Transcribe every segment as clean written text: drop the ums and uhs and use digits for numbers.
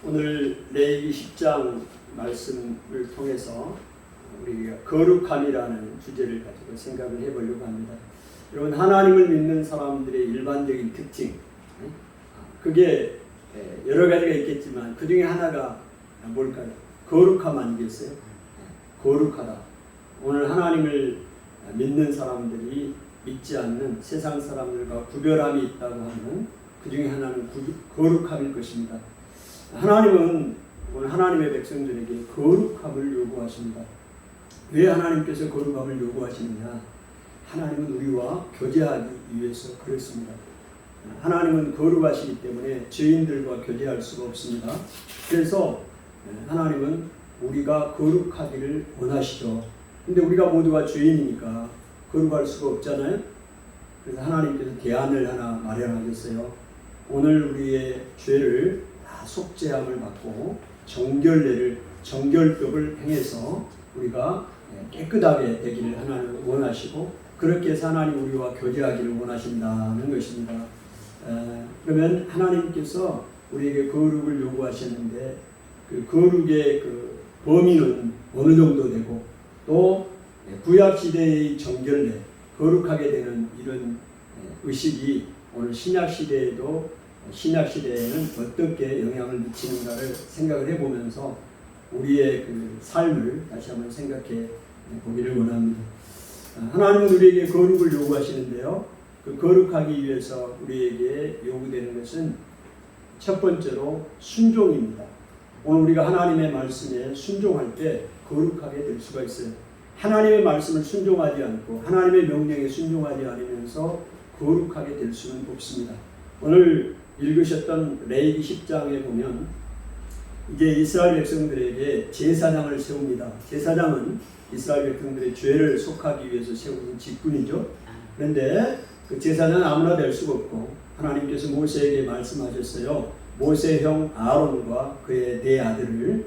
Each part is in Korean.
오늘 레위기 10장 말씀을 통해서 우리가 거룩함이라는 주제를 가지고 생각을 해보려고 합니다. 여러분, 하나님을 믿는 사람들의 일반적인 특징, 그게 여러 가지가 있겠지만 그 중에 하나가 뭘까요? 거룩함 아니겠어요? 거룩하다. 오늘 하나님을 믿는 사람들이 믿지 않는 세상 사람들과 구별함이 있다고 하는 그 중에 하나는 거룩함일 것입니다. 하나님은 오늘 하나님의 백성들에게 거룩함을 요구하십니다. 왜 하나님께서 거룩함을 요구하시느냐? 하나님은 우리와 교제하기 위해서 그렇습니다. 하나님은 거룩하시기 때문에 죄인들과 교제할 수가 없습니다. 그래서 하나님은 우리가 거룩하기를 원하시죠. 근데 우리가 모두가 죄인이니까 거룩할 수가 없잖아요. 그래서 하나님께서 대안을 하나 마련하셨어요. 오늘 우리의 죄를 다 속죄함을 받고 정결법을 행해서 우리가 깨끗하게 되기를 하나님 원하시고, 그렇게 해서 하나님 우리와 교제하기를 원하신다는 것입니다. 그러면 하나님께서 우리에게 거룩을 요구하셨는데 그 거룩의 그 범위는 어느 정도 되고, 또 구약 시대의 정결례, 거룩하게 되는 이런 의식이 오늘 신약 시대에는 어떻게 영향을 미치는가를 생각을 해보면서 우리의 그 삶을 다시 한번 생각해 보기를 원합니다. 하나님은 우리에게 거룩을 요구하시는데요. 그 거룩하기 위해서 우리에게 요구되는 것은 첫 번째로 순종입니다. 오늘 우리가 하나님의 말씀에 순종할 때 거룩하게 될 수가 있어요. 하나님의 말씀을 순종하지 않고 하나님의 명령에 순종하지 않으면서 거룩하게 될 수는 없습니다. 오늘 읽으셨던 레위기 10장에 보면 이제 이스라엘 백성들에게 제사장을 세웁니다. 제사장은 이스라엘 백성들의 죄를 속하기 위해서 세우는 직분이죠. 그런데 그 제사장은 아무나 될 수가 없고 하나님께서 모세에게 말씀하셨어요. 모세 형 아론과 그의 네 아들을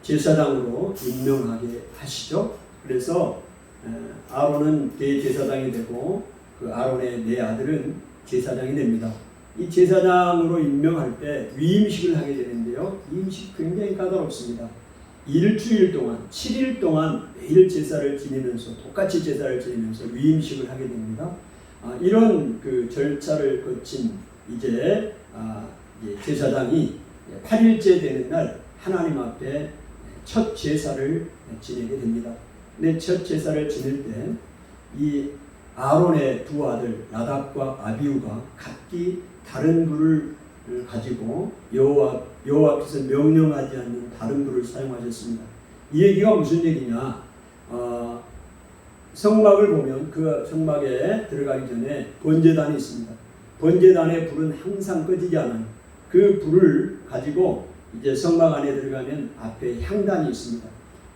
제사장으로 임명하게 하시죠. 그래서 아론은 대제사장이 되고 그 아론의 네 아들은 제사장이 됩니다. 이 제사장으로 임명할 때 위임식을 하게 되는데요. 위임식 굉장히 까다롭습니다. 일주일 동안 7일 동안 매일 제사를 지내면서 똑같이 제사를 지내면서 위임식을 하게 됩니다. 이런 그 절차를 거친 이제 제사장이 8일째 되는 날 하나님 앞에 첫 제사를 지내게 됩니다. 근데 첫 제사를 지낼 때 이 아론의 두 아들 나답과 아비후가 각기 다른 불을 가지고 여호와께서 명령하지 않는 다른 불을 사용하셨습니다. 이 얘기가 무슨 얘기냐? 성막을 보면 그 성막에 들어가기 전에 번제단이 있습니다. 번제단의 불은 항상 꺼지지 않아요. 그 불을 가지고 이제 성막 안에 들어가면 앞에 향단이 있습니다.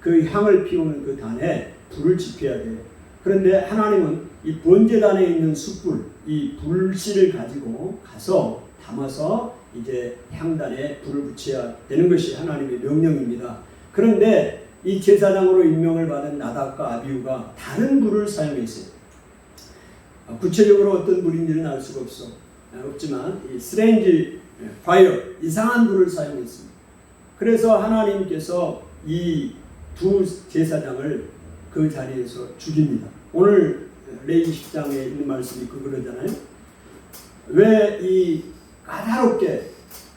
그 향을 피우는 그 단에 불을 지펴야 돼요. 그런데 하나님은 이 번제단에 있는 숯불, 이 불씨를 가지고 가서 담아서 이제 향단에 불을 붙여야 되는 것이 하나님의 명령입니다. 그런데 이 제사장으로 임명을 받은 나답과 아비후가 다른 불을 사용했어요. 구체적으로 어떤 불인지는 알 수가 없지만 이 스트레인지 파이어, 이상한 불을 사용했습니다. 그래서 하나님께서 이 두 제사장을 그 자리에서 죽입니다. 오늘 레위기 10장에 있는 말씀이 그러잖아요. 왜 이 까다롭게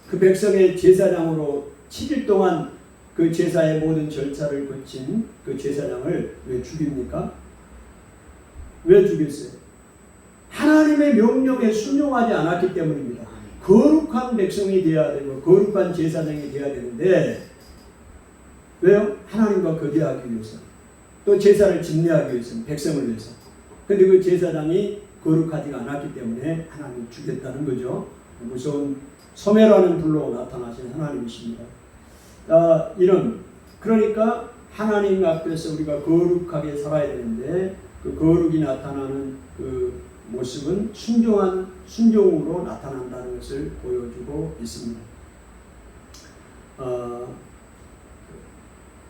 그 백성의 제사장으로 7일 동안 그 제사의 모든 절차를 거친 그 제사장을 왜 죽입니까? 왜 죽였어요? 하나님의 명령에 순종하지 않았기 때문입니다. 거룩한 백성이 되어야 되고 거룩한 제사장이 되어야 되는데 왜요? 하나님과 교제하기 위해서, 또 제사를 집례하기 위해서, 백성을 위해서. 그런데 그 제사장이 거룩하지가 않았기 때문에 하나님이 죽였다는 거죠. 무서운 소멸하는 불로 나타나신 하나님이십니다. 그러니까 하나님 앞에서 우리가 거룩하게 살아야 되는데 그 거룩이 나타나는 그 모습은 순종으로 나타난다는 것을 보여주고 있습니다.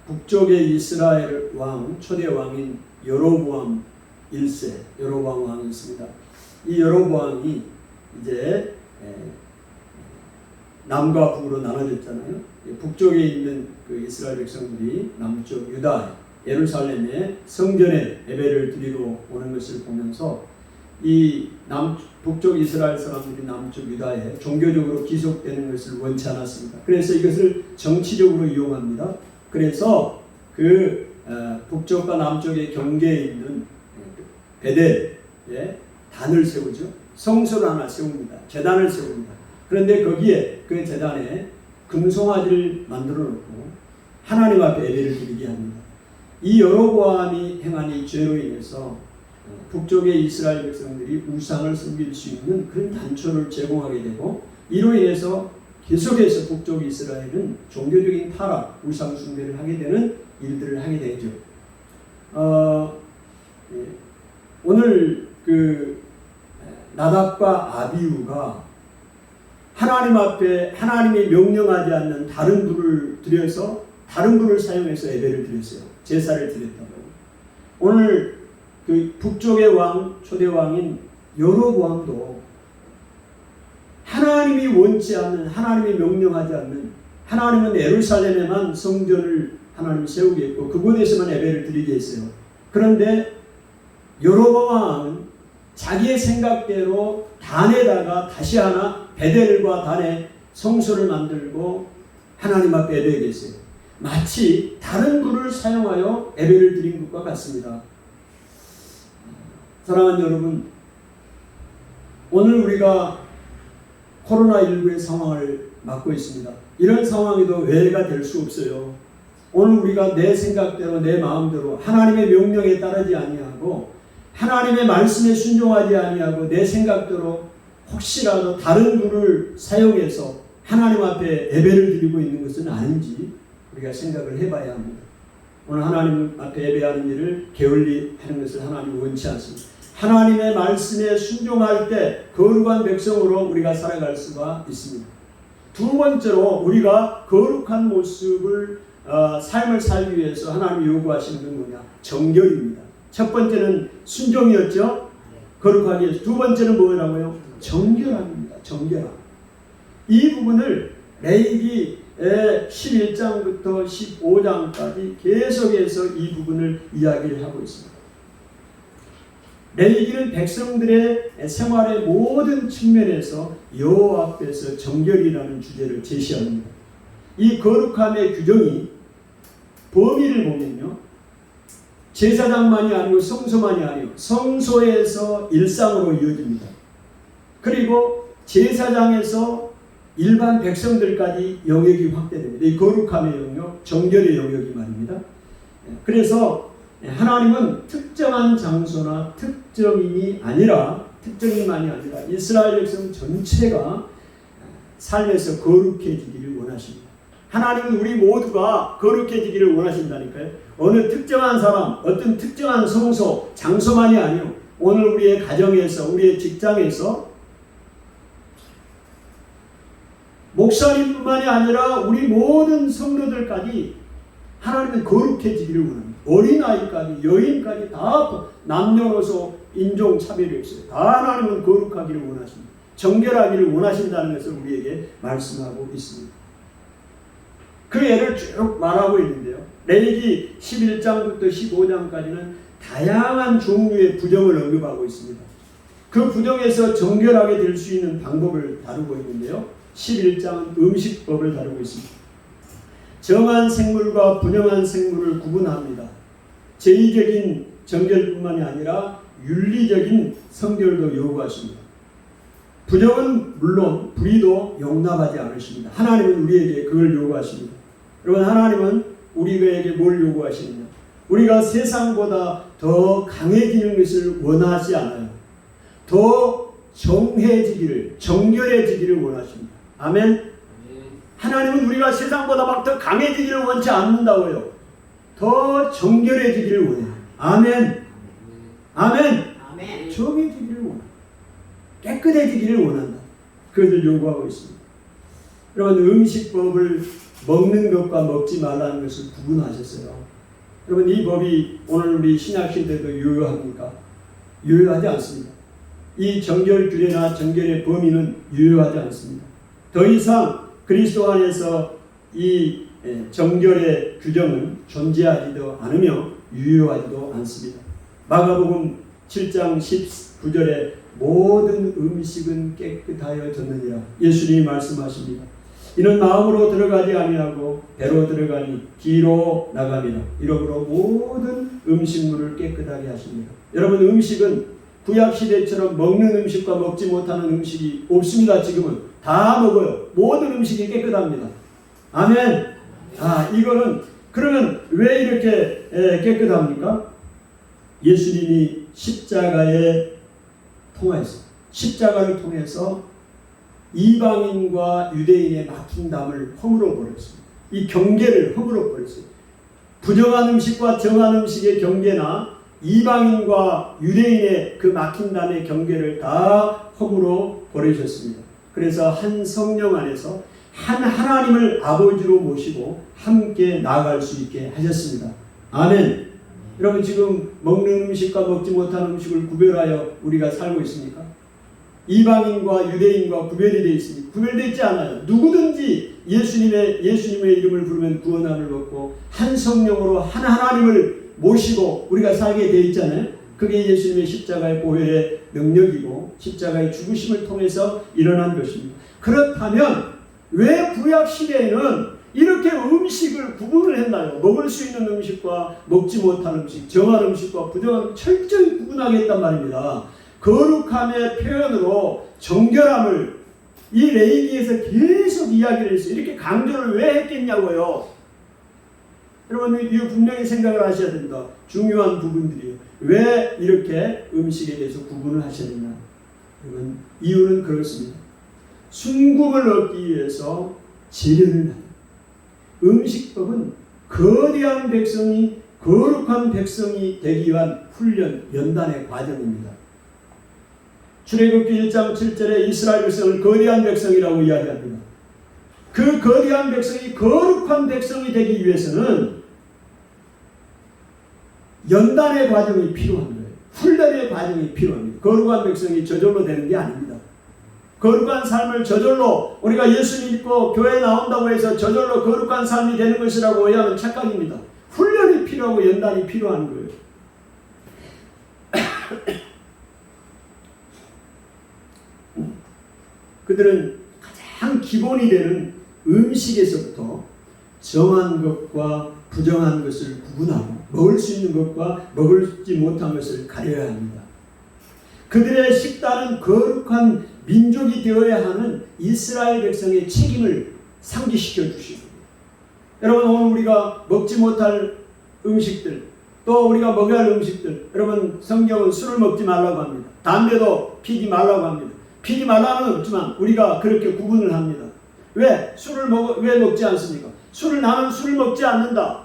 북쪽의 이스라엘 왕, 초대 왕인 여로보암 1세, 여로보암 왕이 있습니다. 이 여로보암이 이제 남과 북으로 나눠졌잖아요. 북쪽에 있는 그 이스라엘 백성들이 남쪽 유다 예루살렘의 성전에 예배를 드리러 오는 것을 보면서 이 북쪽 이스라엘 사람들이 남쪽 유다에 종교적으로 기속되는 것을 원치 않았습니다. 그래서 이것을 정치적으로 이용합니다. 그래서 그 북쪽과 남쪽의 경계에 있는 베델에 단을 세우죠. 성소를 하나 세웁니다. 제단을 세웁니다. 그런데 거기에 그 제단에 금송아지를 만들어 놓고 하나님 앞에 예배를 드리게 합니다. 이 여로보암이 행한 이 죄로 인해서 북쪽의 이스라엘 백성들이 우상을 섬길 수 있는 그런 단초를 제공하게 되고, 이로 인해서 계속해서 북쪽 이스라엘은 종교적인 타락, 우상 숭배를 하게 되는 일들을 하게 되죠. 오늘 그 나답과 아비후가 하나님 앞에 하나님이 명령하지 않는 다른 불을 들여서 다른 불을 사용해서 예배를 드렸어요. 제사를 드렸다고요. 오늘 그 북쪽의 왕, 초대 왕인 여로보암도 하나님이 원치 않는, 하나님이 명령하지 않는, 하나님은 예루살렘에만 성전을 하나님 세우게 했고 그곳에서만 예배를 드리게 했어요. 그런데 여로보암 왕은 자기의 생각대로 단에다가 다시 하나 베델과 단에 성소를 만들고 하나님 앞에 예배하게 했어요. 마치 다른 불을 사용하여 예배를 드린 것과 같습니다. 사랑하는 여러분, 오늘 우리가 코로나19의 상황을 맞고 있습니다. 이런 상황에도 외회가 될 수 없어요. 오늘 우리가 내 생각대로 내 마음대로 하나님의 명령에 따르지 아니하고 하나님의 말씀에 순종하지 아니하고 내 생각대로 혹시라도 다른 불을 사용해서 하나님 앞에 예배를 드리고 있는 것은 아닌지 우리가 생각을 해봐야 합니다. 오늘 하나님 앞에 예배하는 일을 게을리 하는 것을 하나님이 원치 않습니다. 하나님의 말씀에 순종할 때 거룩한 백성으로 우리가 살아갈 수가 있습니다. 두 번째로 우리가 거룩한 모습을 삶을 살기 위해서 하나님이 요구하시는 건 뭐냐? 정결입니다. 첫 번째는 순종이었죠. 거룩하기 위해서. 두 번째는 뭐라고요? 정결함입니다. 정결함. 이 부분을 레위기 11장부터 15장까지 계속해서 이 부분을 이야기를 하고 있습니다. 레위기는 백성들의 생활의 모든 측면에서 여호와 앞에서 정결이라는 주제를 제시합니다. 이 거룩함의 규정이 범위를 보면요, 제사장만이 아니고 성소만이 아니고 성소에서 일상으로 이어집니다. 그리고 제사장에서 일반 백성들까지 영역이 확대됩니다. 이 거룩함의 영역, 정결의 영역이 말입니다. 그래서 하나님은 특정한 장소나 특정인만이 아니라 이스라엘 백성 전체가 삶에서 거룩해지기를 원하십니다. 하나님은 우리 모두가 거룩해지기를 원하신다니까요. 어느 특정한 사람, 어떤 특정한 성소, 장소만이 아니요, 오늘 우리의 가정에서, 우리의 직장에서 목사님뿐만이 아니라 우리 모든 성도들까지 하나님은 거룩해지기를 원합니다. 어린아이까지, 여인까지 다 남녀노소 인종차별이 없어요. 다 하나님은 거룩하기를 원하십니다. 정결하기를 원하신다는 것을 우리에게 말씀하고 있습니다. 그 예를 쭉 말하고 있는데요. 레위기 11장부터 15장까지는 다양한 종류의 부정을 언급하고 있습니다. 그 부정에서 정결하게 될 수 있는 방법을 다루고 있는데요. 11장은 음식법을 다루고 있습니다. 정한 생물과 분영한 생물을 구분합니다. 제의적인 정결뿐만이 아니라 윤리적인 성결도 요구하십니다. 부정은 물론 불의도 용납하지 않으십니다. 하나님은 우리에게 그걸 요구하십니다. 여러분, 하나님은 우리에게 뭘 요구하시느냐? 우리가 세상보다 더 강해지는 것을 원하지 않아요. 더 정해지기를, 정결해지기를 원하십니다. 아멘. 하나님은 우리가 세상보다 막 더 강해지기를 원치 않는다고요. 더 정결해지기를 원해요. 아멘. 아멘. 아멘. 정해지기를 원한다. 깨끗해지기를 원한다. 그것을 요구하고 있습니다. 여러분, 음식법을 먹는 것과 먹지 말라는 것을 구분하셨어요. 여러분, 이 법이 오늘 우리 신약시대도 유효합니까? 유효하지 않습니다. 이 정결 규례나 정결의 범위는 유효하지 않습니다. 더 이상 그리스도 안에서 이 정결의 규정은 존재하지도 않으며 유효하지도 않습니다. 마가복음 7장 19절에 모든 음식은 깨끗하여졌느니라 예수님이 말씀하십니다. 이는 마음으로 들어가지 아니하고 배로 들어가니 귀로 나갑니다. 이러므로 모든 음식물을 깨끗하게 하십니다. 여러분, 음식은 구약시대처럼 먹는 음식과 먹지 못하는 음식이 없습니다. 지금은 다 먹어요. 모든 음식이 깨끗합니다. 아멘. 이거는 그러면 왜 이렇게 깨끗합니까? 예수님이 십자가를 통해서 이방인과 유대인의 막힌 담을 허물어 버렸습니다. 이 경계를 허물어 버렸어요. 부정한 음식과 정한 음식의 경계나 이방인과 유대인의 그 막힌 담의 경계를 다 허물어 버리셨습니다. 그래서 한 성령 안에서 한 하나님을 아버지로 모시고 함께 나아갈 수 있게 하셨습니다. 아멘. 여러분, 지금 먹는 음식과 먹지 못하는 음식을 구별하여 우리가 살고 있습니까? 이방인과 유대인과 구별이 되어 있습니다. 구별되어 있지 않아요. 누구든지 예수님의 이름을 부르면 구원함을 얻고 한 성령으로 한 하나님을 모시고 우리가 살게 되어 있잖아요. 그게 예수님의 십자가의 보혈의 능력이고 십자가의 죽으심을 통해서 일어난 것입니다. 그렇다면 왜 구약 시대에는 이렇게 음식을 구분을 했나요? 먹을 수 있는 음식과 먹지 못할 음식, 정한 음식과 부정한 철저히 구분하게 했단 말입니다. 거룩함의 표현으로 정결함을 이 레위기에서 계속 이야기를 했어요. 이렇게 강조를 왜 했겠냐고요. 여러분, 이거 분명히 생각을 하셔야 됩니다. 중요한 부분들이에요. 왜 이렇게 음식에 대해서 구분을 하셨느냐. 여러분, 이유는 그렇습니다. 순금을 얻기 위해서 재련을 합니다. 음식법은 거대한 백성이 거룩한 백성이 되기 위한 훈련, 연단의 과정입니다. 출애굽기 1장 7절에 이스라엘 백성을 거대한 백성이라고 이야기합니다. 그 거대한 백성이 거룩한 백성이 되기 위해서는 연단의 과정이 필요한 거예요. 훈련의 과정이 필요합니다. 거룩한 백성이 저절로 되는 게 아닙니다. 거룩한 삶을 저절로 우리가 예수 믿고 교회에 나온다고 해서 저절로 거룩한 삶이 되는 것이라고 오해하는 착각입니다. 훈련이 필요하고 연단이 필요한 거예요. 그들은 가장 기본이 되는 음식에서부터 정한 것과 부정한 것을 구분하고 먹을 수 있는 것과 먹지 못한 것을 가려야 합니다. 그들의 식단은 거룩한 민족이 되어야 하는 이스라엘 백성의 책임을 상기시켜 주시고, 여러분, 오늘 우리가 먹지 못할 음식들, 또 우리가 먹어야 할 음식들, 여러분, 성경은 술을 먹지 말라고 합니다. 담배도 피지 말라고 합니다. 피지 말라는 없지만 우리가 그렇게 구분을 합니다. 왜? 왜 먹지 않습니까? 나는 술을 먹지 않는다.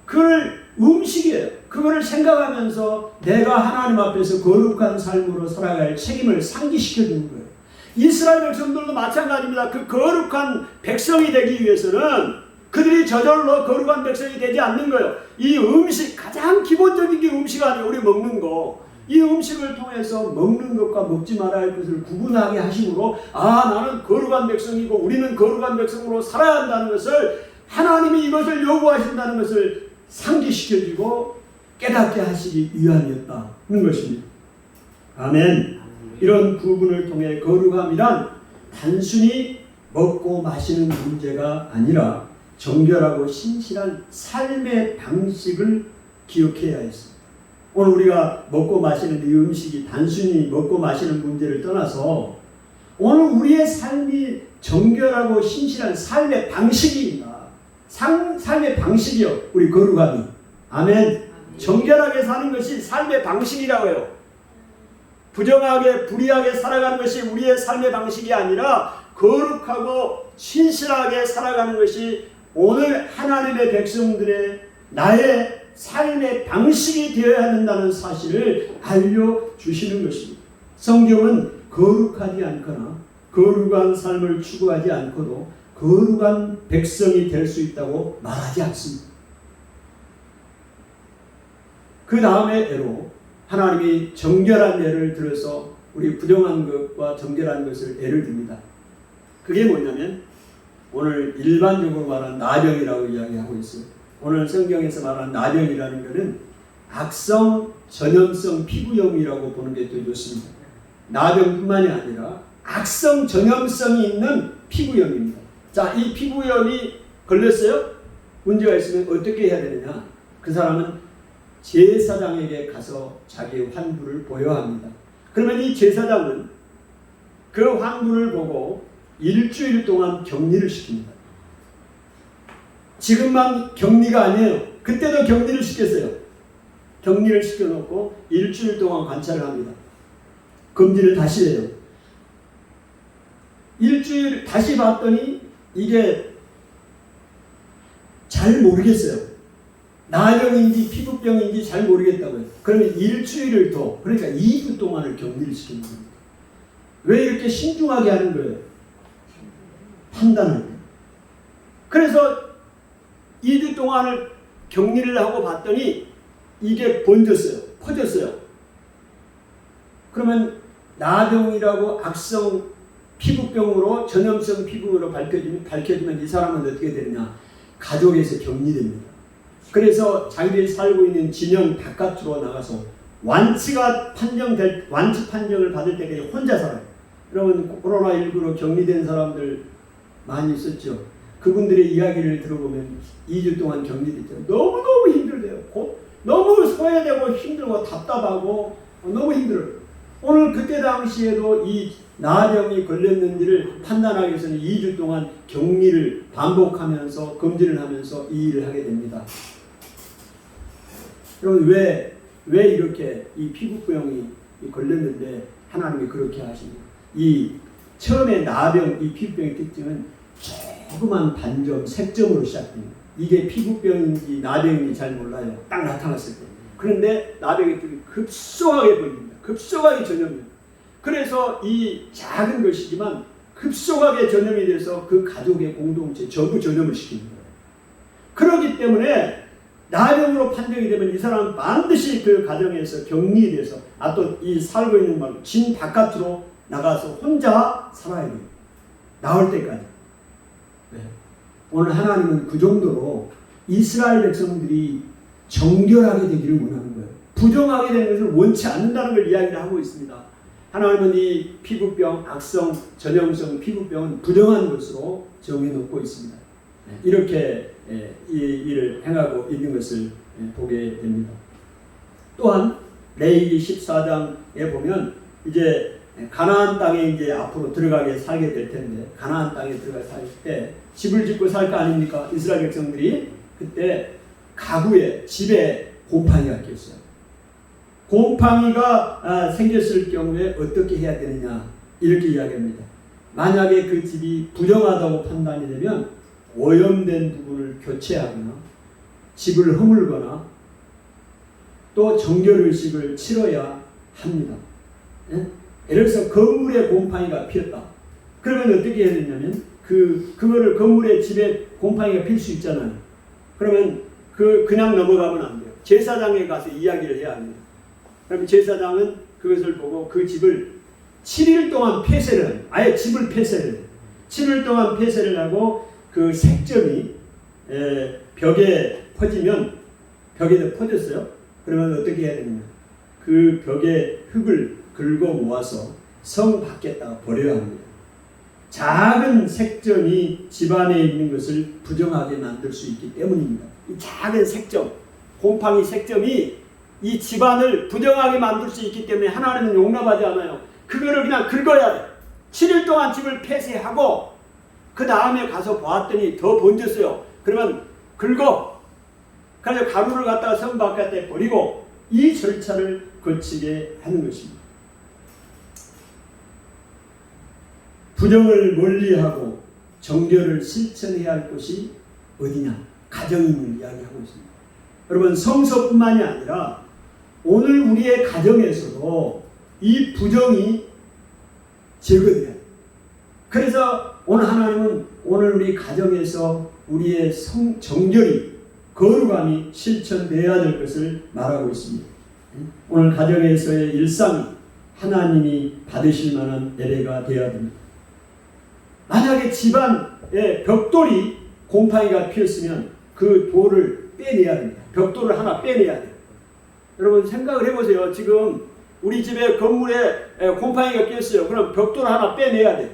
그걸 음식이에요. 그거를 생각하면서 내가 하나님 앞에서 거룩한 삶으로 살아갈 책임을 상기시켜 주는 거예요. 이스라엘 백성들도 마찬가지입니다. 그 거룩한 백성이 되기 위해서는 그들이 저절로 거룩한 백성이 되지 않는 거예요. 이 음식, 가장 기본적인 게 음식 아니에요. 우리 먹는 거. 이 음식을 통해서 먹는 것과 먹지 말아야 할 것을 구분하게 하심으로, 나는 거룩한 백성이고 우리는 거룩한 백성으로 살아야 한다는 것을, 하나님이 이것을 요구하신다는 것을 상기시켜주고 깨닫게 하시기 위함이었다는 것입니다. 아멘. 이런 구분을 통해 거룩함이란 단순히 먹고 마시는 문제가 아니라 정결하고 신실한 삶의 방식을 기억해야 했습니다. 오늘 우리가 먹고 마시는 이 음식이 단순히 먹고 마시는 문제를 떠나서 오늘 우리의 삶이 정결하고 신실한 삶의 방식입니다. 삶의 방식이요. 우리 거룩함이. 아멘. 정결하게 사는 것이 삶의 방식이라고 해요. 부정하게 불의하게 살아가는 것이 우리의 삶의 방식이 아니라 거룩하고 신실하게 살아가는 것이 오늘 하나님의 백성들의 나의 삶의 방식이 되어야 한다는 사실을 알려주시는 것입니다. 성경은 거룩하지 않거나 거룩한 삶을 추구하지 않고도 거룩한 백성이 될 수 있다고 말하지 않습니다. 그 다음에 애로 하나님이 정결한 예를 들어서 우리 부정한 것과 정결한 것을 예를 듭니다. 그게 뭐냐면 오늘 일반적으로 말하는 나병이라고 이야기하고 있어요. 오늘 성경에서 말하는 나병이라는 것은 악성 전염성 피부염이라고 보는 게 더 좋습니다. 나병뿐만이 아니라 악성 전염성이 있는 피부염입니다. 자, 이 피부염이 걸렸어요? 문제가 있으면 어떻게 해야 되느냐? 그 사람은 제사장에게 가서 자기의 환부를 보여야 합니다. 그러면 이 제사장은 그 환부를 보고 일주일 동안 격리를 시킵니다. 지금만 격리가 아니에요. 그때도 격리를 시켰어요. 격리를 시켜놓고 일주일 동안 관찰을 합니다. 검진을 다시 해요. 일주일 다시 봤더니 이게 잘 모르겠어요. 나병인지 피부병인지 잘 모르겠다고요. 그러면 일주일을 더, 그러니까 2주 동안을 격리를 시키는 겁니다. 왜 이렇게 신중하게 하는 거예요? 판단을. 그래서 2주 동안을 격리를 하고 봤더니 이게 번졌어요. 퍼졌어요. 그러면 나병이라고 악성 피부병으로 전염성 피부로 밝혀지면 이 사람은 어떻게 되느냐? 가족에서 격리됩니다. 그래서 자기들이 살고 있는 진영 바깥으로 나가서 완치 판정을 받을 때까지 혼자 살아요. 여러분 코로나19로 격리된 사람들 많이 있었죠. 그분들의 이야기를 들어보면 2주 동안 격리됐죠. 너무너무 힘들대요. 너무 소외되고 힘들고 답답하고 너무 힘들어요. 오늘 그때 당시에도 이 나병이 걸렸는지를 판단하기 위해서는 2주 동안 격리를 반복하면서 검진을 하면서 이 일을 하게 됩니다. 여러분 왜 이렇게 이 피부병이 걸렸는데 하나님이 그렇게 하십니까? 이 처음에 나병, 이 피부병의 특징은 조그만 반점, 색점으로 시작됩니다. 이게 피부병인지 나병인지 잘 몰라요. 딱 나타났을 때. 그런데 나병의 특징이 급속하게 보입니다. 급속하게 전염돼요. 그래서 이 작은 것이지만 급속하게 전염이 돼서 그 가족의 공동체 전부 전염을 시키는 거예요. 그렇기 때문에 나병으로 판정이 되면 이 사람은 반드시 그 가정에서 격리돼서 또 이 살고 있는 진 바깥으로 나가서 혼자 살아야 돼요. 나올 때까지. 네. 오늘 하나님은 그 정도로 이스라엘 백성들이 정결하게 되기를 원하는 거예요. 부정하게 되는 것을 원치 않는다는 걸 이야기를 하고 있습니다. 하나님은 이 피부병, 악성 전염성 피부병은 부정한 것으로 정해놓고 있습니다. 이렇게 이 일을 행하고 있는 것을 보게 됩니다. 또한 레위기 14장에 보면 이제 가나안 땅에 이제 앞으로 들어가게 살게 될 텐데 가나안 땅에 들어가 살 때 집을 짓고 살 거 아닙니까? 이스라엘 백성들이 그때 가구에 집에 곰팡이가 꼈어요. 곰팡이가 생겼을 경우에 어떻게 해야 되느냐 이렇게 이야기합니다. 만약에 그 집이 부정하다고 판단이 되면 오염된 부분을 교체하거나 집을 허물거나 또 정결의식을 치러야 합니다. 예를 들어서 건물에 곰팡이가 피었다. 그러면 어떻게 해야 되냐면 그거를 건물에 집에 곰팡이가 필 수 있잖아요. 그러면 그냥 넘어가면 안 돼요. 제사장에 가서 이야기를 해야 합니다. 그럼 제사장은 그것을 보고 그 집을 7일 동안 폐쇄를 해요. 아예 집을 폐쇄를 해요. 7일 동안 폐쇄를 하고 그 색점이 벽에 퍼지면 벽에도 퍼졌어요. 그러면 어떻게 해야 되느냐? 그 벽에 흙을 긁어 모아서 성 밖에다가 버려야 합니다. 작은 색점이 집안에 있는 것을 부정하게 만들 수 있기 때문입니다. 이 작은 색점, 곰팡이 색점이 이 집안을 부정하게 만들 수 있기 때문에 하나님은 용납하지 않아요. 그거를 그냥 긁어야 돼. 7일 동안 집을 폐쇄하고 그 다음에 가서 보았더니 더 번졌어요. 그러면 긁어. 그래서 가루를 갖다가 성 바깥에 버리고 이 절차를 거치게 하는 것입니다. 부정을 멀리하고 정결을 실천해야 할 곳이 어디냐? 가정임을 이야기하고 있습니다. 여러분 성서뿐만이 아니라 오늘 우리의 가정에서도 이 부정이 제거돼요. 그래서 오늘 하나님은 오늘 우리 가정에서 우리의 정결이 거룩함이 실천되어야 될 것을 말하고 있습니다. 오늘 가정에서의 일상이 하나님이 받으실 만한 예배가 되어야 됩니다. 만약에 집안 벽돌이 곰팡이가 피었으면 그 돌을 빼내야 됩니다. 벽돌을 하나 빼내야 돼요. 여러분 생각을 해보세요. 지금 우리 집에 건물에 곰팡이가 피었어요. 그럼 벽돌을 하나 빼내야 돼요.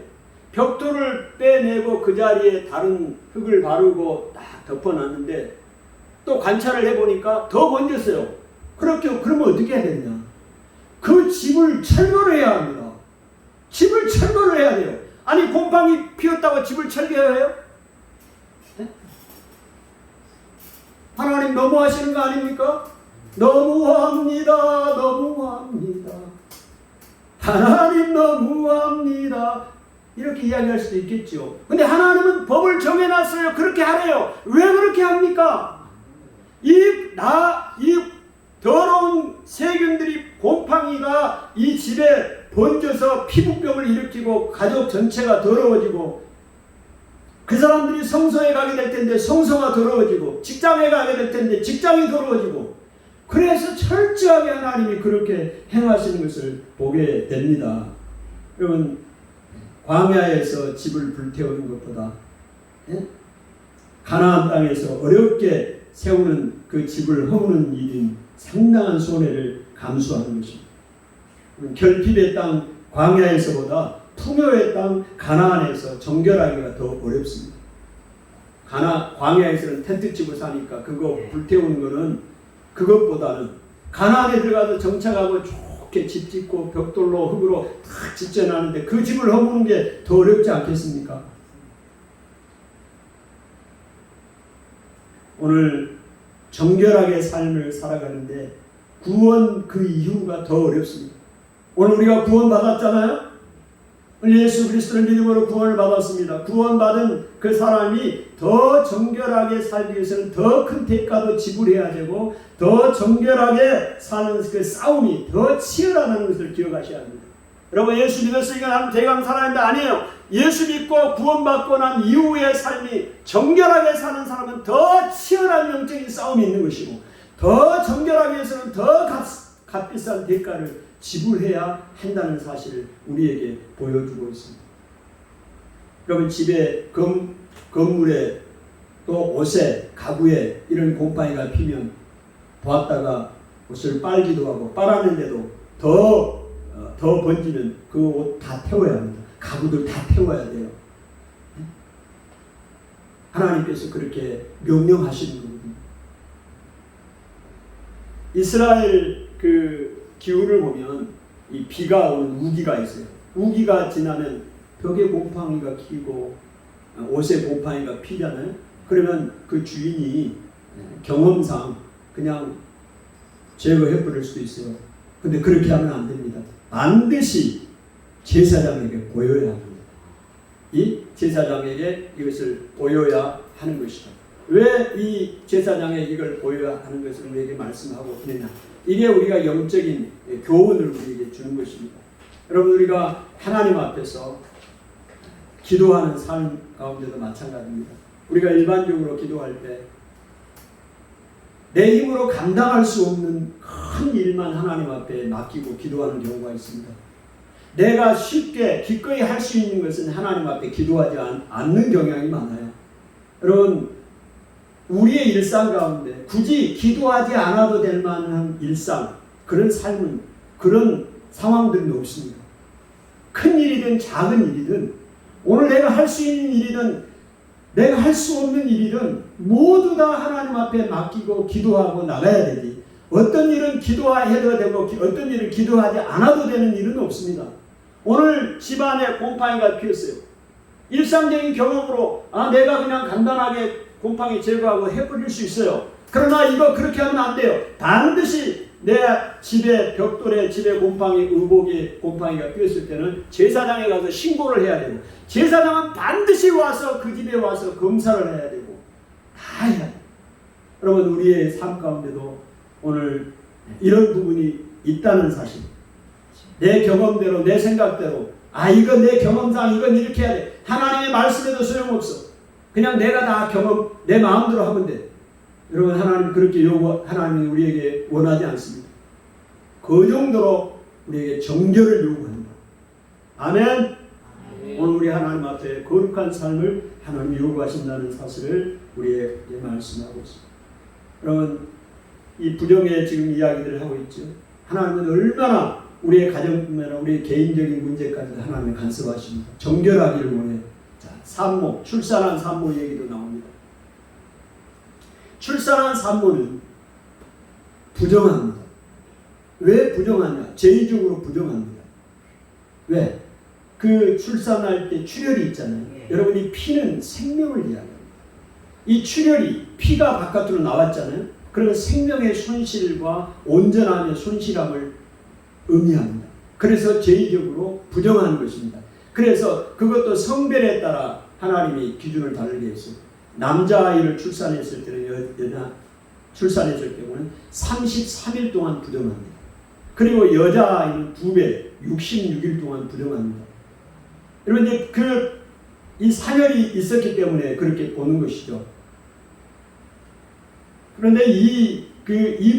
벽돌을 빼내고 그 자리에 다른 흙을 바르고 딱 덮어놨는데 또 관찰을 해보니까 더 번졌어요. 그러면 어떻게 해야 되느냐? 그 집을 철거를 해야 합니다. 집을 철거를 해야 돼요. 아니 곰팡이 피었다고 집을 철거해요? 네? 하나님 너무하시는 거 아닙니까? 너무합니다. 너무합니다. 하나님 너무합니다. 이렇게 이야기할 수도 있겠죠. 근데 하나님은 법을 정해놨어요. 그렇게 하래요. 왜 그렇게 합니까? 이 더러운 세균들이 곰팡이가 이 집에 번져서 피부병을 일으키고 가족 전체가 더러워지고 그 사람들이 성소에 가게 될 텐데 성소가 더러워지고 직장에 가게 될 텐데 직장이 더러워지고 그래서 철저하게 하나님이 그렇게 행하시는 것을 보게 됩니다. 여러분 광야에서 집을 불태우는 것보다 가나안 땅에서 어렵게 세우는 그 집을 허무는 일인 상당한 손해를 감수하는 것입니다. 결핍의 땅 광야에서보다 풍요의 땅 가나안에서 정결하기가 더 어렵습니다. 광야에서는 텐트집을 사니까 그거 불태우는 거는 그것보다는 가나안에 들어가서 정착하고 좋게 집 짓고 벽돌로 흙으로 탁 짓져나는데 그 집을 허무는 게 더 어렵지 않겠습니까? 오늘 정결하게 삶을 살아가는데 구원 그 이유가 더 어렵습니다. 오늘 우리가 구원 받았잖아요. 예수 그리스도를 믿음으로 구원을 받았습니다. 구원받은 그 사람이 더 정결하게 살기 위해서는 더 큰 대가도 지불해야 되고 더 정결하게 사는 그 싸움이 더 치열하다는 것을 기억하셔야 합니다. 여러분 예수 믿었으니까 나는 대강 살아야 한다 아니에요. 예수 믿고 구원받고 난 이후의 삶이 정결하게 사는 사람은 더 치열한 영적인 싸움이 있는 것이고 더 정결하기 위해서는 더 값비싼 대가를 지불해야 한다는 사실을 우리에게 보여주고 있습니다. 여러분 집에 건물에 또 옷에 가구에 이런 곰팡이가 피면 보았다가 옷을 빨기도 하고 빨았는데도 더 번지면 그 옷 다 태워야 합니다. 가구들 다 태워야 돼요. 하나님께서 그렇게 명령하시는 거거든요. 이스라엘 그 기후를 보면 이 비가 오는 우기가 있어요. 우기가 지나면 벽에 곰팡이가 피고 옷에 곰팡이가 피잖아요. 그러면 그 주인이 경험상 그냥 제거해 버릴 수도 있어요. 근데 그렇게 하면 안 됩니다. 반드시 제사장에게 보여야 합니다. 이 제사장에게 이것을 보여야 하는 것이죠. 왜 이 제사장에 이걸 보여야 하는 것을 우리에게 말씀하고 있느냐? 이게 우리가 영적인 교훈을 우리에게 주는 것입니다. 여러분 우리가 하나님 앞에서 기도하는 삶 가운데도 마찬가지입니다. 우리가 일반적으로 기도할 때 내 힘으로 감당할 수 없는 큰 일만 하나님 앞에 맡기고 기도하는 경우가 있습니다. 내가 쉽게 기꺼이 할 수 있는 것은 하나님 앞에 기도하지 않는 경향이 많아요. 여러분 우리의 일상 가운데 굳이 기도하지 않아도 될 만한 일상 그런 삶은 그런 상황들은 없습니다. 큰 일이든 작은 일이든 오늘 내가 할 수 있는 일이든 내가 할 수 없는 일이든 모두 다 하나님 앞에 맡기고 기도하고 나가야 되지. 어떤 일은 기도해도 되고 어떤 일은 기도하지 않아도 되는 일은 없습니다. 오늘 집안에 곰팡이가 피었어요. 일상적인 경험으로 내가 그냥 간단하게 곰팡이 제거하고 해버릴 수 있어요. 그러나 이거 그렇게 하면 안 돼요. 반드시 내 집에 벽돌에 집에 곰팡이 의복에 곰팡이가 피었을 때는 제사장에 가서 신고를 해야 되고 제사장은 반드시 와서 그 집에 와서 검사를 해야 되고 다 해야 돼요. 여러분 우리의 삶 가운데도 오늘 이런 부분이 있다는 사실, 내 경험대로 내 생각대로 이건 내 경험상 이건 이렇게 해야 돼. 하나님의 말씀에도 소용없어. 그냥 내가 다 내 마음대로 하면 돼. 여러분 하나님 그렇게 하나님이 우리에게 원하지 않습니다. 그 정도로 우리에게 정결을 요구합니다. 아멘. 오늘 우리 하나님 앞에 거룩한 삶을 하나님이 요구하신다는 사실을 우리에게 말씀하고 있습니다. 여러분, 이 부정의 지금 이야기들을 하고 있죠. 하나님은 얼마나 우리의 가정뿐만 아니라 우리의 개인적인 문제까지도 하나님이 간섭하십니다. 정결하기를 원해요. 자, 산모, 출산한 산모 얘기도 나옵니다. 출산한 산모는 부정합니다. 왜 부정하냐? 죄의적으로 부정합니다. 왜? 그 출산할 때 출혈이 있잖아요. 여러분이 피는 생명을 이야기합니다. 이 출혈이 피가 바깥으로 나왔잖아요. 그러면 생명의 손실과 온전함의 손실함을 의미합니다. 그래서 죄의적으로 부정하는 것입니다. 그래서 그것도 성별에 따라 하나님이 기준을 다르게 했어요. 남자아이를 출산했을 때는 여자 출산했을 경우는 33일 동안 부정합니다. 그리고 여자아이는 2배 66일 동안 부정합니다. 여러분 이제 이 사혈이 있었기 때문에 그렇게 보는 것이죠. 그런데 이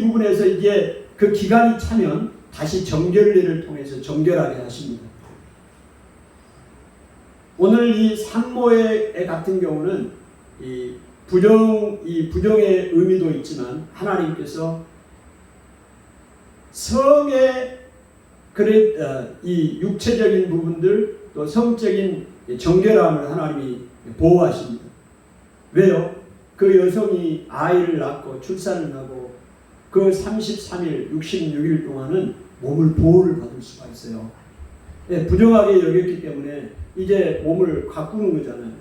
부분에서 이제 그 기간이 차면 다시 정결례를 통해서 정결하게 하십니다. 오늘 이 산모의 같은 경우는 이 부정의 의미도 있지만 하나님께서 성의 이 육체적인 부분들 또 성적인 정결함을 하나님이 보호하십니다. 왜요? 그 여성이 아이를 낳고 출산을 하고 그 33일, 66일 동안은 몸을 보호를 받을 수가 있어요. 네, 부정하게 여겼기 때문에 이제 몸을 가꾸는 거잖아요.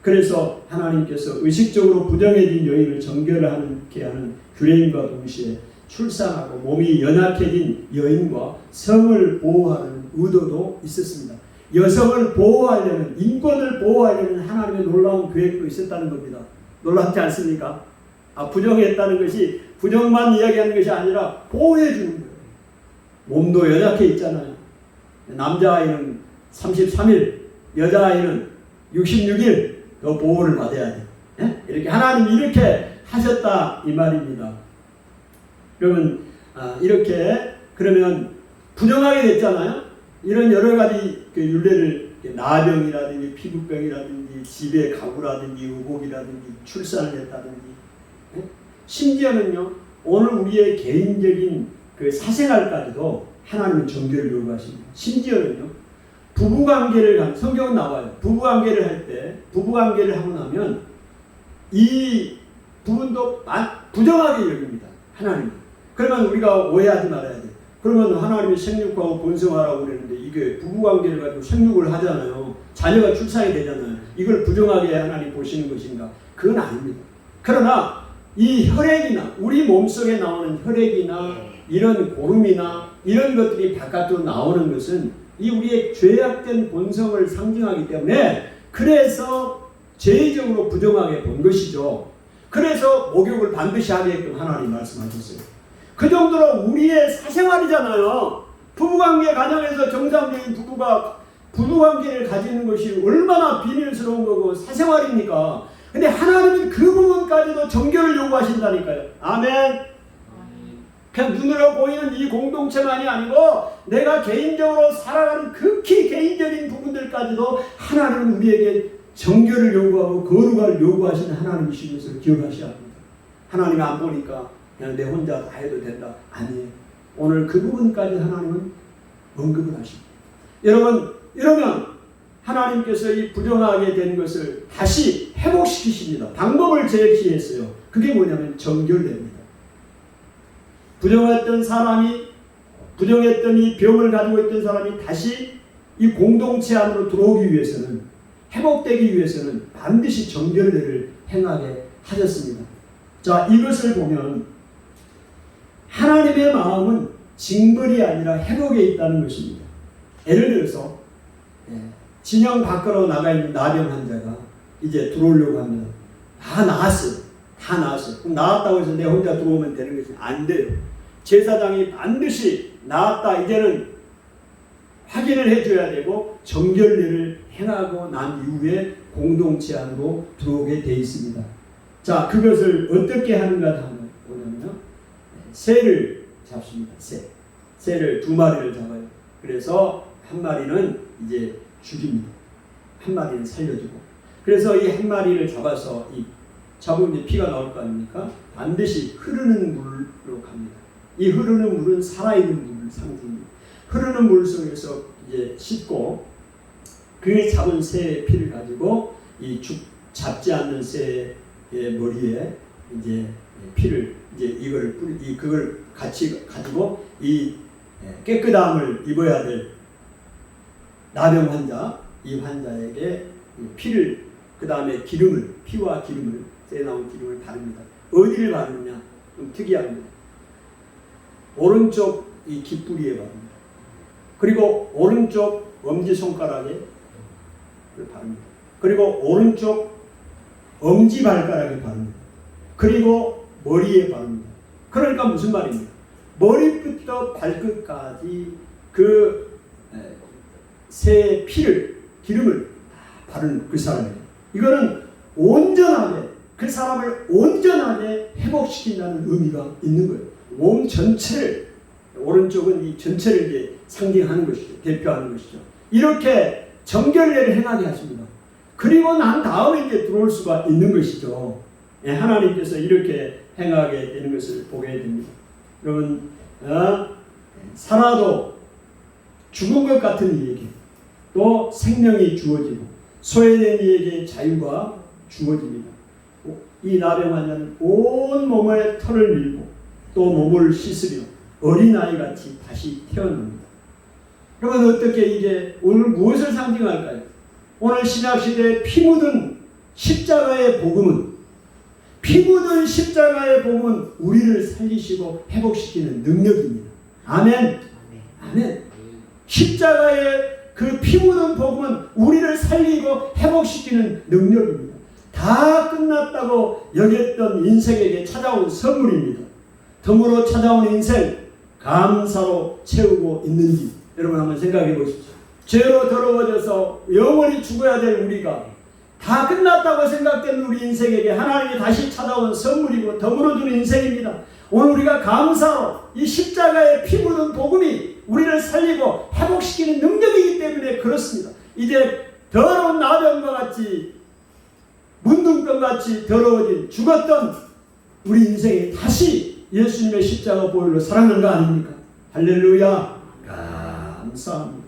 그래서 하나님께서 의식적으로 부정해진 여인을 정결하게 하는 규례임과 동시에 출산하고 몸이 연약해진 여인과 성을 보호하는 의도도 있었습니다. 여성을 보호하려는, 인권을 보호하려는 하나님의 놀라운 계획도 있었다는 겁니다. 놀랍지 않습니까? 부정했다는 것이 부정만 이야기하는 것이 아니라 보호해 주는 거예요. 몸도 연약해 있잖아요. 남자아이는 33일, 여자아이는 66일 더 보호를 받아야 돼. 예? 이렇게 하나님이 이렇게 하셨다 이 말입니다. 그러면 이렇게 그러면 부정하게 됐잖아요. 이런 여러 가지 그 율례를 나병이라든지 피부병이라든지 집의 가구라든지 의복이라든지 출산을 했다든지 심지어는요 오늘 우리의 개인적인 그 사생활까지도 하나님은 정결을 요구하십니다. 심지어는요 부부관계를 성경은 나와요. 부부관계를 할 때 부부관계를 하고 나면 이 부분도 부정하게 여깁니다. 하나님. 그러면 우리가 오해하지 말아야 돼요. 그러면 하나님이 생육하고 번성하라고 그랬는데 이게 부부관계를 가지고 생육을 하잖아요. 자녀가 출산이 되잖아요. 이걸 부정하게 하나님 보시는 것인가? 그건 아닙니다. 그러나 이 혈액이나 우리 몸속에 나오는 혈액이나 이런 고름이나 이런 것들이 바깥으로 나오는 것은 이 우리의 죄악된 본성을 상징하기 때문에 그래서 죄의적으로 부정하게 본 것이죠. 그래서 목욕을 반드시 하게끔 하나님 말씀하셨어요. 그 정도로 우리의 사생활이잖아요. 부부관계 가정에서 정상적인 부부가 부부관계를 가지는 것이 얼마나 비밀스러운 거고 사생활입니까? 근데 하나님은 그 부분까지도 정결을 요구하신다니까요. 아멘. 그냥 눈으로 보이는 이 공동체만이 아니고 내가 개인적으로 살아가는 극히 개인적인 부분들까지도 하나님은 우리에게 정결을 요구하고 거룩을 요구하시는 하나님이신 것을 기억하셔야 합니다. 하나님이 안 보니까 그냥 내 혼자 다 해도 된다. 아니에요. 오늘 그 부분까지 하나님은 언급을 하십니다. 여러분 이러면 하나님께서 이 부정하게 된 것을 다시 회복시키십니다. 방법을 제시했어요. 그게 뭐냐면 정결례입니다. 부정했던 이 병을 가지고 있던 사람이 다시 이 공동체 안으로 들어오기 위해서는 회복되기 위해서는 반드시 정결례를 행하게 하셨습니다. 자, 이것을 보면 하나님의 마음은 징벌이 아니라 회복에 있다는 것입니다. 예를 들어서 진영 밖으로 나가 있는 나병 환자가 이제 들어오려고 합니다. 다 나았어요. 그럼 나았다고 해서 내 혼자 들어오면 되는 것이 안 돼요. 제사장이 반드시 나았다 이제는 확인을 해줘야 되고 정결례를 행하고 난 이후에 공동체 안으로 들어오게 돼 있습니다. 자, 그것을 어떻게 하는가 하면 뭐냐면요, 새를 잡습니다. 새를 2마리를 잡아요. 그래서 한 마리는 이제 죽입니다. 한 마리는 살려주고, 그래서 이 한 마리를 잡아서 잡으면 이제 피가 나올 거 아닙니까? 반드시 흐르는 물로 갑니다. 이 흐르는 물은 살아있는 물 상징입니다. 흐르는 물 속에서 이제 씻고 그 잡은 새의 피를 가지고 이 잡지 않는 새의 머리에 이제 피를 이제 그걸 같이 가지고 이 깨끗함을 입어야 될 나병 환자, 이 환자에게 피를, 그 다음에 기름을, 피와 기름을, 새 나온 기름을 바릅니다. 어디를 바르느냐? 좀 특이합니다. 오른쪽 이 깃뿌리에 바릅니다. 그리고 오른쪽 엄지손가락에 바릅니다. 그리고 오른쪽 엄지발가락에 바릅니다. 그리고 머리에 바릅니다. 그러니까 무슨 말입니까? 머리부터 발끝까지 그 새 피를, 기름을 바르는 그 사람이에요. 이거는 온전하게, 그 사람을 온전하게 회복시킨다는 의미가 있는 거예요. 몸 전체를, 오른쪽은 이 전체를 이제 상징하는 것이죠. 대표하는 것이죠. 이렇게 정결례를 행하게 하십니다. 그리고 난 다음에 이제 들어올 수가 있는 것이죠. 하나님께서 이렇게 행하게 되는 것을 보게 됩니다. 여러분, 살아도 죽은 것 같은 이에게 또 생명이 주어지고 소외된 이에게 자유가 주어집니다. 이 나병 환자는 온 몸에 털을 밀고 또 몸을 씻으며 어린아이같이 다시 태어납니다. 그러면 어떻게 이게 오늘 무엇을 상징할까요? 오늘 신약시대에 피 묻은 십자가의 복음은, 피 묻은 십자가의 복음은 우리를 살리시고 회복시키는 능력입니다. 아멘. 아멘. 십자가의 그 피 묻은 복음은 우리를 살리고 회복시키는 능력입니다. 다 끝났다고 여겼던 인생에게 찾아온 선물입니다. 덤으로 찾아온 인생 감사로 채우고 있는지 여러분 한번 생각해 보십시오. 죄로 더러워져서 영원히 죽어야 될 우리가 다 끝났다고 생각된 우리 인생에게 하나님이 다시 찾아온 선물이고 덤으로 준 인생입니다. 오늘 우리가 감사로 이 십자가의 피 묻은 복음이 우리를 살리고 회복시키는 능력이기 때문에 그렇습니다. 이제 더러운 나병과 같이 문둥병같이 더러워진 죽었던 우리 인생이 다시 예수님의 십자가 보혈로 살아나는 거 아닙니까? 할렐루야. 감사합니다.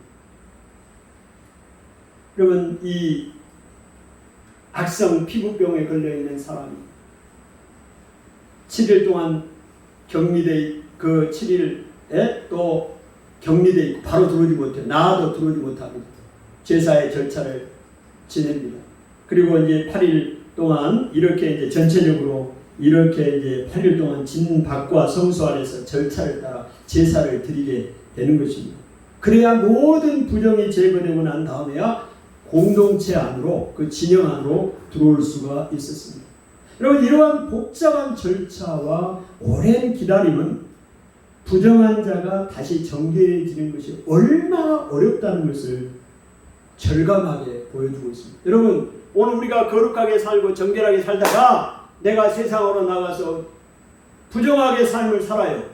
여러분, 이 악성 피부병에 걸려있는 사람이 7일 동안 격리돼, 그 7일에 또 격리돼 있고 바로 들어오지 못해요. 나아도 들어오지 못합니다. 제사의 절차를 지냅니다. 그리고 이제 8일 동안 이렇게 이제 전체적으로 이렇게 이제 8일 동안 진박과 성수 안에서 절차를 따라 제사를 드리게 되는 것입니다. 그래야 모든 부정이 제거되고 난 다음에야 공동체 안으로, 그 진영 안으로 들어올 수가 있었습니다. 여러분, 이러한 복잡한 절차와 오랜 기다림은 부정한 자가 다시 정결해지는 것이 얼마나 어렵다는 것을 절감하게 보여주고 있습니다. 여러분, 오늘 우리가 거룩하게 살고 정결하게 살다가 내가 세상으로 나가서 부정하게 삶을 살아요.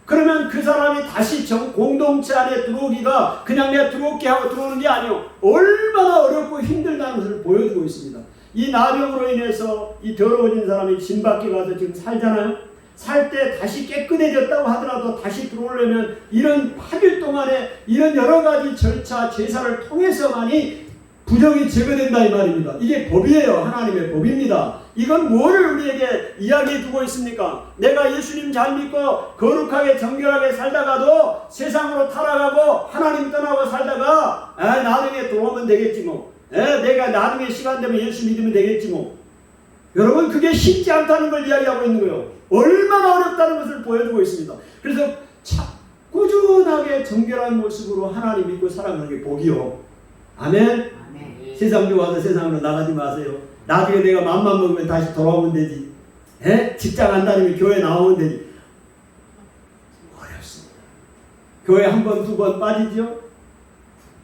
그러면 그 사람이 다시 공동체 안에 들어오기가 그냥 내가 들어오게 하고 들어오는 게 아니에요. 얼마나 어렵고 힘들다는 것을 보여주고 있습니다. 이 나병으로 인해서 이 더러워진 사람이 진 밖에 가서 지금 살잖아요. 살 때 다시 깨끗해졌다고 하더라도 다시 들어오려면 이런 8일 동안에 이런 여러 가지 절차, 제사를 통해서만이 부정이 제거된다 이 말입니다. 이게 법이에요. 하나님의 법입니다. 이건 뭐를 우리에게 이야기해 두고 있습니까? 내가 예수님 잘 믿고 거룩하게 정결하게 살다가도 세상으로 타락하고 하나님 떠나고 살다가 나중에 들어오면 되겠지 뭐. 내가 나중에 시간 되면 예수 믿으면 되겠지 뭐. 여러분, 그게 쉽지 않다는 걸 이야기하고 있는 거예요. 얼마나 어렵다는 것을 보여주고 있습니다. 그래서 꾸준하게 정결한 모습으로 하나님 믿고 살아가는 게 복이요. 아멘. 세상 좋아서 세상으로 나가지 마세요. 나중에 내가 맘만 먹으면 다시 돌아오면 되지. 직장 안 다니면 교회 나오면 되지. 어렵습니다. 교회 한 번, 두 번 빠지죠?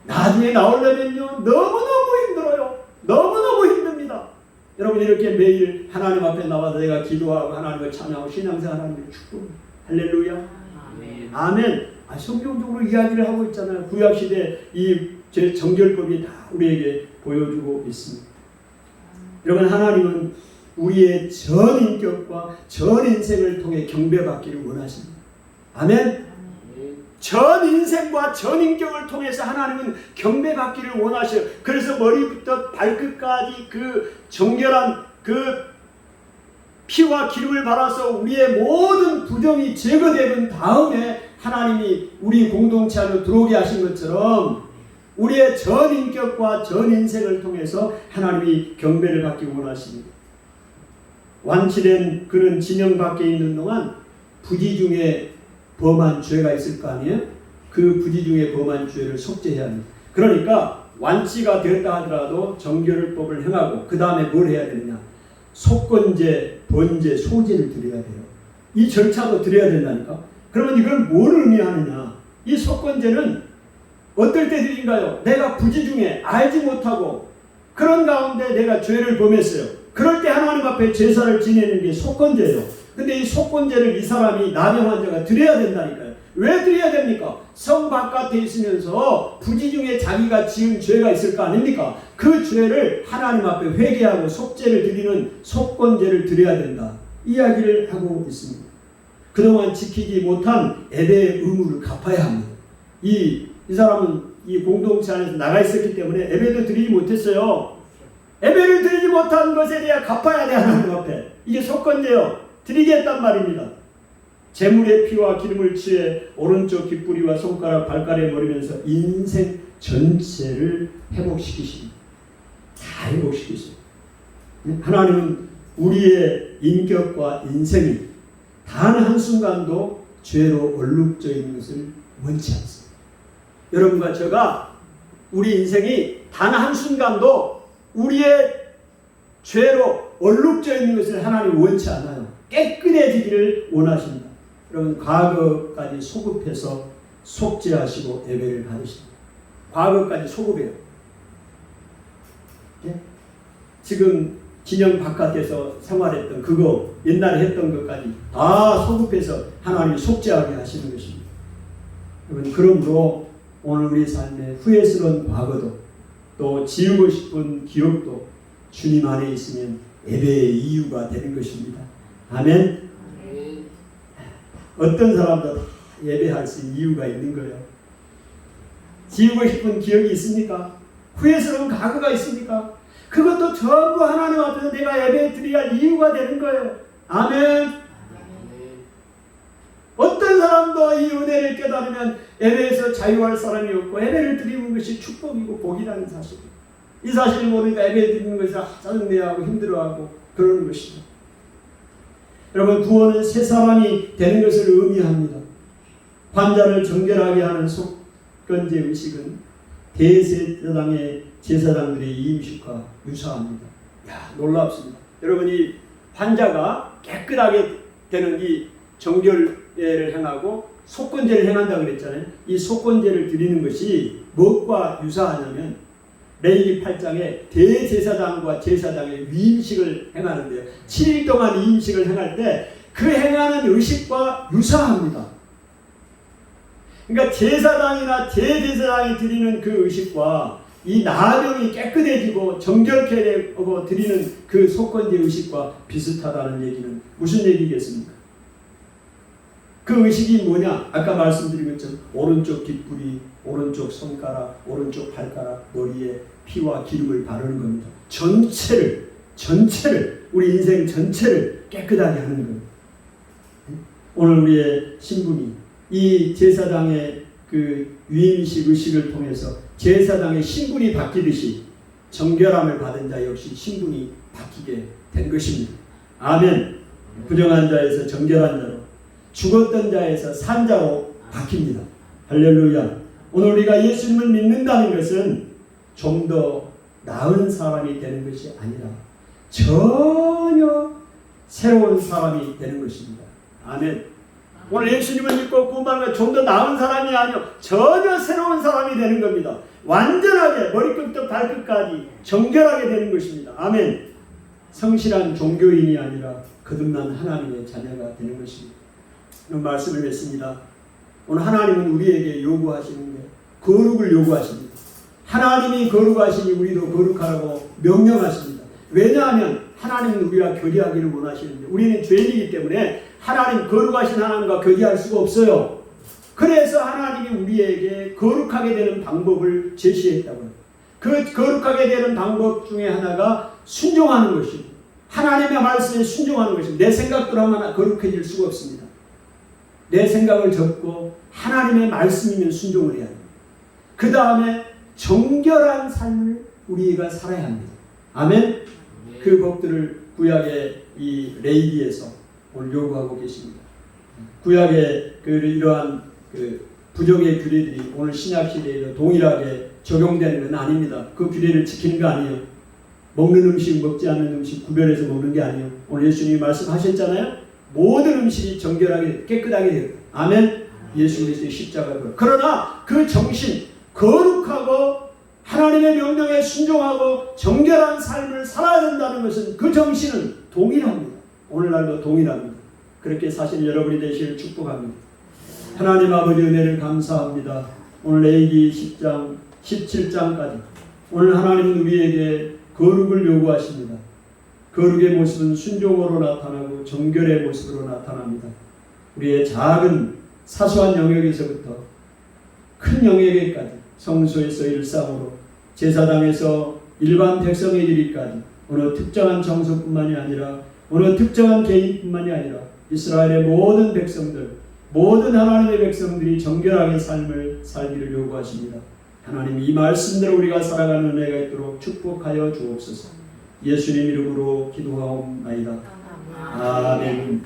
나중에 나오려면요, 너무너무 힘들어요. 너무너무 힘듭니다. 여러분, 이렇게 매일 하나님 앞에 나와서 내가 기도하고 하나님을 찬양하고 신앙생활 하는 게 축복. 할렐루야. 아멘. 아멘. 성경적으로 이야기를 하고 있잖아요. 구약시대 이 제 정결법이 다 우리에게 보여주고 있습니다. 여러분, 하나님은 우리의 전 인격과 전 인생을 통해 경배받기를 원하십니다. 아멘. 전 인생과 전 인격을 통해서 하나님은 경배받기를 원하셔요. 그래서 머리부터 발끝까지 그 정결한 그 피와 기름을 발라서 우리의 모든 부정이 제거되는 다음에 하나님이 우리 공동체 안으로 들어오게 하신 것처럼 우리의 전 인격과 전 인생을 통해서 하나님이 경배를 받기 원하십니다. 완치된 그런 진영 밖에 있는 동안 부지 중에 범한 죄가 있을 거 아니에요? 그 부지 중에 범한 죄를 속죄해야 합니다. 그러니까 완치가 되었다 하더라도 정결법을 행하고 그 다음에 뭘 해야 되느냐? 속건제, 번제, 소제를 드려야 돼요. 이 절차도 드려야 된다니까. 그러면 이걸 뭘 의미하느냐? 이 속건제는 어떨 때 드린가요? 내가 부지 중에 알지 못하고 그런 가운데 내가 죄를 범했어요. 그럴 때 하나님 앞에 제사를 지내는 게 속건제예요. 근데 이 속건제를 이 사람이 나병 환자가 드려야 된다니까요. 왜 드려야 됩니까? 성 바깥에 있으면서 부지 중에 자기가 지은 죄가 있을 거 아닙니까? 그 죄를 하나님 앞에 회개하고 속죄를 드리는 속건제를 드려야 된다. 이야기를 하고 있습니다. 그동안 지키지 못한 예배의 의무를 갚아야 합니다. 이 사람은 이 공동체 안에서 나가 있었기 때문에 예배도 드리지 못했어요. 예배를 드리지 못한 것에 대해 갚아야 돼, 하나님 앞에. 이게 속건제요. 드리겠단 말입니다. 제물의 피와 기름을 취해 오른쪽 귓부리와 손가락 발가락에 머리면서 인생 전체를 회복시키십니다. 다 회복시키십니다. 하나님은 우리의 인격과 인생이 단 한순간도 죄로 얼룩져 있는 것을 원치 않습니다. 여러분과 제가 우리 인생이 단 한순간도 우리의 죄로 얼룩져 있는 것을 하나님 원치 않아요. 깨끗해지기를 원하십니다. 여러분, 과거까지 소급해서 속죄하시고 예배를 받으십니다. 과거까지 소급해요. 예? 지금 진영 바깥에서 생활했던 그거, 옛날에 했던 것까지 다 소급해서 하나님이 속죄하게 하시는 것입니다. 여러분, 그러므로 오늘 우리 삶의 후회스러운 과거도 또 지우고 싶은 기억도 주님 안에 있으면 예배의 이유가 되는 것입니다. 아멘. 어떤 사람도 다 예배할 수 있는 이유가 있는 거예요. 지우고 싶은 기억이 있습니까? 후회스러운 과거가 있습니까? 그것도 전부 하나님 앞에서 내가 예배 드려야 할 이유가 되는 거예요. 아멘. 어떤 사람도 이 은혜를 깨달으면 예배에서 자유할 사람이 없고 예배를 드리는 것이 축복이고 복이라는 사실. 이 사실을 모르니까 예배 드리는 것이 짜증내하고 힘들어하고 그러는 것입니다. 여러분, 구원은 새 사람이 되는 것을 의미합니다. 환자를 정결하게 하는 속건제 의식은 대제사장의 제사장들의 이임식과 유사합니다. 야, 놀랍습니다. 여러분이 환자가 깨끗하게 되는 이 정결례를 행하고 속건제를 행한다고 그랬잖아요. 이 속건제를 드리는 것이 무엇과 유사하냐면 레위기 8장에 대제사장과 제사장의 위임식을 행하는데요. 7일 동안 위임식을 행할 때 그 행하는 의식과 유사합니다. 그러니까 제사장이나 대제사장이 드리는 그 의식과 이 나병이 깨끗해지고 정결케 되고 드리는 그 속건제 의식과 비슷하다는 얘기는 무슨 얘기겠습니까? 그 의식이 뭐냐? 아까 말씀드린 것처럼 오른쪽 뒷부리, 오른쪽 손가락, 오른쪽 발가락, 머리에 피와 기름을 바르는 겁니다. 전체를 우리 인생 전체를 깨끗하게 하는 겁니다. 오늘 우리의 신분이 이 제사장의 그 위임식 의식을 통해서 제사장의 신분이 바뀌듯이 정결함을 받은 자 역시 신분이 바뀌게 된 것입니다. 아멘. 부정한 자에서 정결한 자로, 죽었던 자에서 산 자로 바뀝니다. 할렐루야. 오늘 우리가 예수님을 믿는다는 것은 좀 더 나은 사람이 되는 것이 아니라 전혀 새로운 사람이 되는 것입니다. 아멘. 오늘 예수님을 믿고 구원받는 건 좀 더 나은 사람이 아니요, 전혀 새로운 사람이 되는 겁니다. 완전하게 머리끝부터 발끝까지 정결하게 되는 것입니다. 아멘. 성실한 종교인이 아니라 거듭난 하나님의 자녀가 되는 것입니다. 이런 말씀을 했습니다. 오늘 하나님은 우리에게 요구하시는 게 거룩을 요구하십니다. 하나님이 거룩하시니 우리도 거룩하라고 명령하십니다. 왜냐하면 하나님은 우리와 교제하기를 원하시는데 우리는 죄인이기 때문에 하나님 거룩하신 하나님과 교제할 수가 없어요. 그래서 하나님이 우리에게 거룩하게 되는 방법을 제시했다고요. 그 거룩하게 되는 방법 중에 하나가 순종하는 것이고 하나님의 말씀에 순종하는 것입니다. 내 생각대로 하면 거룩해질 수가 없습니다. 내 생각을 접고 하나님의 말씀이면 순종을 해야 합니다. 그 다음에 정결한 삶을 우리가 살아야 합니다. 아멘? 그 법들을 구약의 이 레위기에서 오늘 요구하고 계십니다. 구약의 이러한 부정의 규례들이 오늘 신약 시대에도 동일하게 적용되는 건 아닙니다. 그 규례를 지키는 거 아니에요. 먹는 음식, 먹지 않는 음식 구별해서 먹는 게 아니에요. 오늘 예수님이 말씀하셨잖아요. 모든 음식이 정결하게 깨끗하게 되었다. 아멘. 예수 그리스도의 십자가로. 그러나 그 정신, 거룩하고 하나님의 명령에 순종하고 정결한 삶을 살아야 된다는 것은 그 정신은 동일합니다. 오늘날도 동일합니다. 그렇게 사실 여러분이 되시길 축복합니다. 하나님 아버지 은혜를 감사합니다. 오늘 레위기 10장, 17장까지 오늘 하나님은 우리에게 거룩을 요구하십니다. 거룩의 모습은 순종으로 나타나고 정결의 모습으로 나타납니다. 우리의 작은 사소한 영역에서부터 큰 영역에까지 성소에서 일상으로 제사장에서 일반 백성에 이르기까지 어느 특정한 정서뿐만이 아니라 어느 특정한 개인뿐만이 아니라 이스라엘의 모든 백성들, 모든 하나님의 백성들이 정결하게 삶을 살기를 요구하십니다. 하나님 이 말씀대로 우리가 살아가는 은혜가 있도록 축복하여 주옵소서. 예수님 이름으로 기도하옵나이다. 아멘.